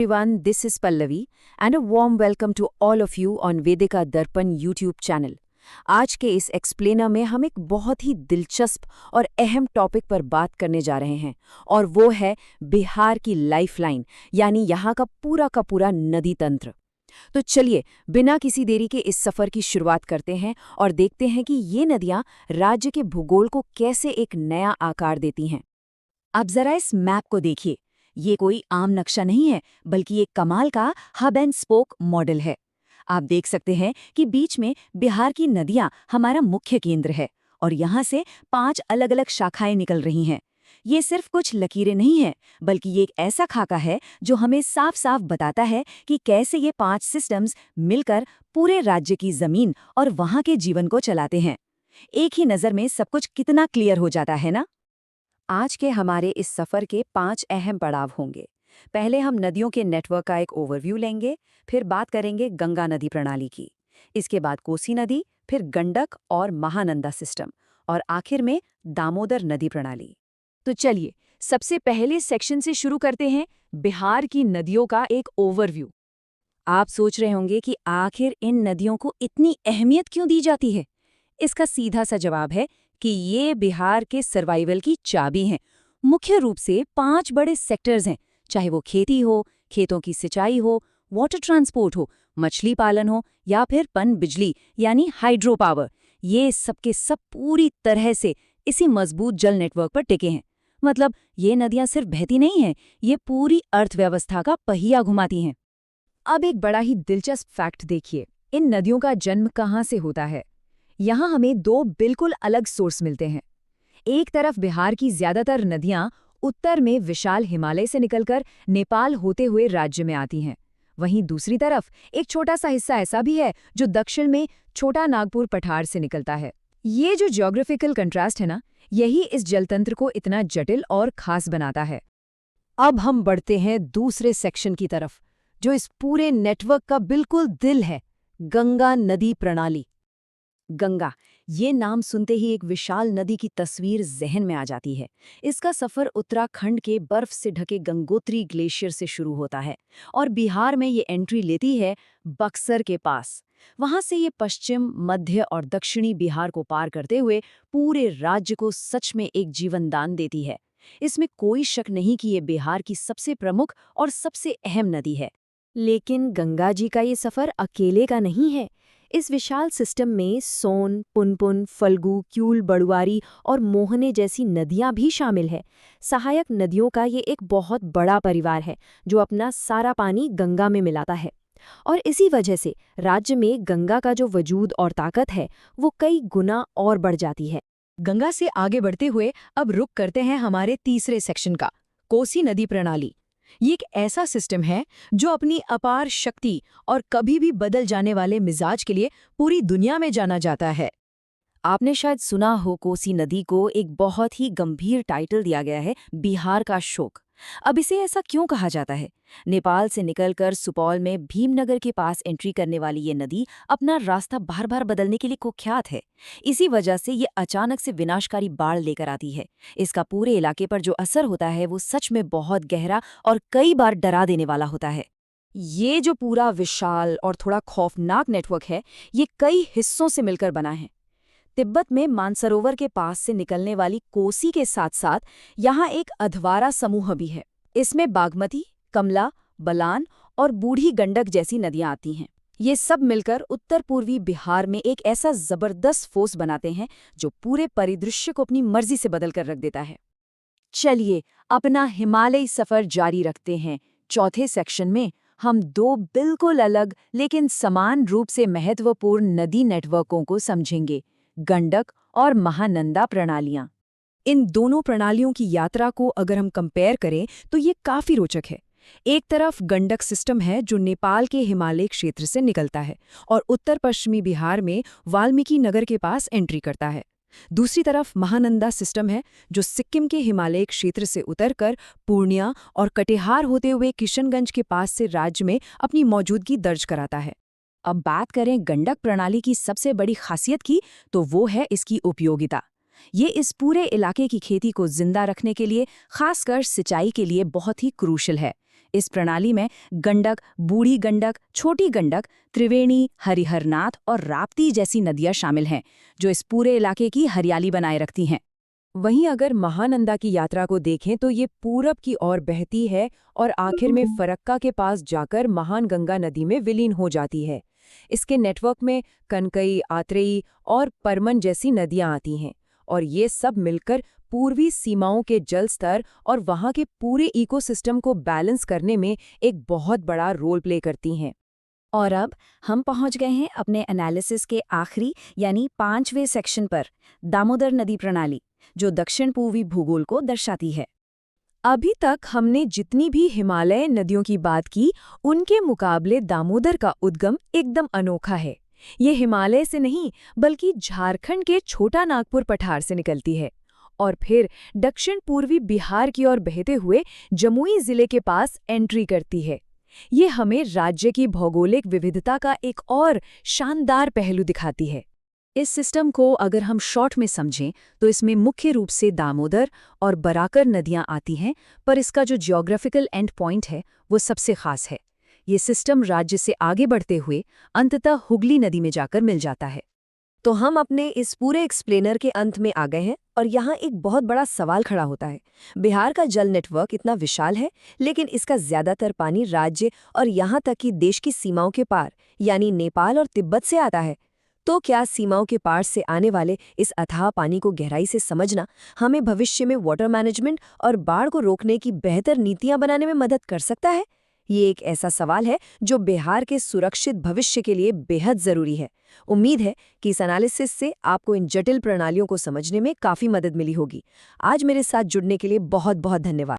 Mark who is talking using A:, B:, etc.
A: Everyone, this is Pallavi and a warm welcome to all of you on Vedika Darpan YouTube channel. आज के इस explainer में हम एक बहुत ही दिलचस्प और अहम टॉपिक पर बात करने जा रहे हैं और वो है बिहार की लाइफलाइन यानी यहाँ का पूरा नदी तंत्र। तो चलिए बिना किसी देरी के इस सफ़र की शुरुआत करते हैं और देखते हैं कि ये नदियाँ राज्य के भूगोल को कैसे एक नया आकार देती हैं। अब जरा इस मैप को देखिए। ये कोई आम नक्शा नहीं है बल्कि एक कमाल का हब एंड स्पोक मॉडल है। आप देख सकते हैं कि बीच में बिहार की नदियां हमारा मुख्य केंद्र है और यहाँ से 5 अलग-अलग शाखाएं निकल रही हैं। ये सिर्फ कुछ लकीरें नहीं हैं बल्कि ये एक ऐसा खाका है जो हमें साफ-साफ बताता है कि कैसे ये 5 सिस्टम्स मिलकर पूरे राज्य की जमीन और वहाँ के जीवन को चलाते हैं। एक ही नज़र में सब कुछ कितना क्लियर हो जाता है ना। आज के हमारे इस सफ़र के 5 अहम पड़ाव होंगे। पहले हम नदियों के नेटवर्क का एक ओवरव्यू लेंगे, फिर बात करेंगे गंगा नदी प्रणाली की, इसके बाद कोसी नदी, फिर गंडक और महानंदा सिस्टम और आखिर में दामोदर नदी प्रणाली। तो चलिए सबसे पहले सेक्शन से शुरू करते हैं, बिहार की नदियों का एक ओवरव्यू। आप सोच रहे होंगे कि आखिर इन नदियों को इतनी अहमियत क्यों दी जाती है? इसका सीधा सा जवाब है कि ये बिहार के सर्वाइवल की चाबी हैं। मुख्य रूप से 5 बड़े सेक्टर्स हैं, चाहे वो खेती हो, खेतों की सिंचाई हो, वाटर ट्रांसपोर्ट हो, मछली पालन हो या फिर पन बिजली यानी हाइड्रो पावर। ये सबके सब पूरी तरह से इसी मजबूत जल नेटवर्क पर टिके हैं। मतलब ये नदियां सिर्फ बहती नहीं हैं, ये पूरी अर्थव्यवस्था का पहिया घुमाती हैं। अब एक बड़ा ही दिलचस्प फैक्ट देखिए, इन नदियों का जन्म कहाँ से होता है। यहाँ हमें 2 बिल्कुल अलग सोर्स मिलते हैं। एक तरफ बिहार की ज्यादातर नदियाँ उत्तर में विशाल हिमालय से निकलकर नेपाल होते हुए राज्य में आती हैं। वहीं दूसरी तरफ एक छोटा सा हिस्सा ऐसा भी है जो दक्षिण में छोटा नागपुर पठार से निकलता है। ये जो ज्योग्राफिकल कंट्रास्ट है ना, यही इस जलतंत्र को इतना जटिल और खास बनाता है। अब हम बढ़ते हैं दूसरे सेक्शन की तरफ, जो इस पूरे नेटवर्क का बिल्कुल दिल है, गंगा नदी प्रणाली। गंगा, ये नाम सुनते ही एक विशाल नदी की तस्वीर जहन में आ जाती है। इसका सफ़र उत्तराखंड के बर्फ से ढके गंगोत्री ग्लेशियर से शुरू होता है और बिहार में ये एंट्री लेती है बक्सर के पास। वहाँ से ये पश्चिम, मध्य और दक्षिणी बिहार को पार करते हुए पूरे राज्य को सच में एक जीवनदान देती है। इसमें कोई शक नहीं कि ये बिहार की सबसे प्रमुख और सबसे अहम नदी है। लेकिन गंगा जी का ये सफ़र अकेले का नहीं है। इस विशाल सिस्टम में सोन, पुनपुन, फल्गु, क्यूल, बड़ुआरी और मोहने जैसी नदियां भी शामिल है। सहायक नदियों का ये एक बहुत बड़ा परिवार है जो अपना सारा पानी गंगा में मिलाता है और इसी वजह से राज्य में गंगा का जो वजूद और ताकत है वो कई गुना और बढ़ जाती है। गंगा से आगे बढ़ते हुए अब रुक करते हैं हमारे तीसरे सेक्शन का, कोसी नदी प्रणाली। ये एक ऐसा सिस्टम है जो अपनी अपार शक्ति और कभी भी बदल जाने वाले मिजाज के लिए पूरी दुनिया में जाना जाता है। आपने शायद सुना हो कोसी नदी को एक बहुत ही गंभीर टाइटल दिया गया है, बिहार का शोक। अब इसे ऐसा क्यों कहा जाता है? नेपाल से निकलकर सुपौल में भीमनगर के पास एंट्री करने वाली ये नदी अपना रास्ता बार बार बदलने के लिए कुख्यात है। इसी वजह से ये अचानक से विनाशकारी बाढ़ लेकर आती है। इसका पूरे इलाके पर जो असर होता है वो सच में बहुत गहरा और कई बार डरा देने वाला होता है। ये जो पूरा विशाल और थोड़ा खौफनाक नेटवर्क है, ये कई हिस्सों से मिलकर बना है। तिब्बत में मानसरोवर के पास से निकलने वाली कोसी के साथ साथ यहाँ एक अधवारा समूह भी है। इसमें बागमती, कमला, बलान और बूढ़ी गंडक जैसी नदियाँ आती हैं। ये सब मिलकर उत्तर पूर्वी बिहार में एक ऐसा जबरदस्त फोर्स बनाते हैं जो पूरे परिदृश्य को अपनी मर्जी से बदल कर रख देता है। चलिए अपना हिमालयी सफ़र जारी रखते हैं। चौथे सेक्शन में हम 2 बिल्कुल अलग लेकिन समान रूप से महत्वपूर्ण नदी नेटवर्कों को समझेंगे, गंडक और महानंदा प्रणालियाँ। इन दोनों प्रणालियों की यात्रा को अगर हम कंपेयर करें तो ये काफ़ी रोचक है। एक तरफ गंडक सिस्टम है जो नेपाल के हिमालय क्षेत्र से निकलता है और उत्तर पश्चिमी बिहार में वाल्मीकि नगर के पास एंट्री करता है। दूसरी तरफ महानंदा सिस्टम है जो सिक्किम के हिमालय क्षेत्र से उतरकर पूर्णिया और कटिहार होते हुए किशनगंज के पास से राज्य में अपनी मौजूदगी दर्ज कराता है। अब बात करें गंडक प्रणाली की सबसे बड़ी खासियत की, तो वो है इसकी उपयोगिता। ये इस पूरे इलाके की खेती को जिंदा रखने के लिए, खासकर सिंचाई के लिए बहुत ही क्रूशल है।
B: इस प्रणाली में गंडक, बूढ़ी गंडक, छोटी गंडक, त्रिवेणी, हरिहरनाथ और राप्ती जैसी नदियां शामिल हैं, जो इस पूरे इलाके की हरियाली बनाए रखती हैं।
A: वहीं अगर महानंदा की यात्रा को देखें तो ये पूरब की ओर बहती है और आखिर में फरक्का के पास जाकर महान गंगा नदी में विलीन हो जाती है। इसके नेटवर्क में कनकई, आत्रेयी और परमन जैसी नदियां आती हैं और ये सब मिलकर पूर्वी सीमाओं के जल स्तर और वहां के पूरे इकोसिस्टम को बैलेंस करने में एक बहुत बड़ा रोल प्ले करती हैं।
B: और अब हम पहुंच गए हैं अपने एनालिसिस के आखिरी यानी 5वें सेक्शन पर, दामोदर नदी प्रणाली, जो दक्षिण पूर्वी भूगोल को दर्शाती है।
A: अभी तक हमने जितनी भी हिमालय नदियों की बात की, उनके मुकाबले दामोदर का उद्गम एकदम अनोखा है। ये हिमालय से नहीं बल्कि झारखंड के छोटा नागपुर पठार से निकलती है और फिर दक्षिण पूर्वी बिहार की ओर बहते हुए जमुई जिले के पास एंट्री करती है। ये हमें राज्य की भौगोलिक विविधता का एक और शानदार पहलू दिखाती है।
B: इस सिस्टम को अगर हम शॉर्ट में समझें तो इसमें मुख्य रूप से दामोदर और बराकर नदियां आती हैं, पर इसका जो जियोग्राफिकल एंड पॉइंट है वो सबसे खास है। ये सिस्टम राज्य से आगे बढ़ते हुए अंततः हुगली नदी में जाकर मिल जाता है।
A: तो हम अपने इस पूरे एक्सप्लेनर के अंत में आ गए हैं और यहाँ एक बहुत बड़ा सवाल खड़ा होता है। बिहार का जल नेटवर्क इतना विशाल है, लेकिन इसका ज्यादातर पानी राज्य और यहाँ तक कि देश की सीमाओं के पार यानी नेपाल और तिब्बत से आता है। तो क्या सीमाओं के पार से आने वाले इस अथाह पानी को गहराई से समझना हमें भविष्य में वाटर मैनेजमेंट और बाढ़ को रोकने की बेहतर नीतियां बनाने में मदद कर सकता है? ये एक ऐसा सवाल है जो बिहार के सुरक्षित भविष्य के लिए बेहद जरूरी है। उम्मीद है कि इस एनालिसिस से आपको इन जटिल प्रणालियों को समझने में काफी मदद मिली होगी। आज मेरे साथ जुड़ने के लिए बहुत बहुत धन्यवाद।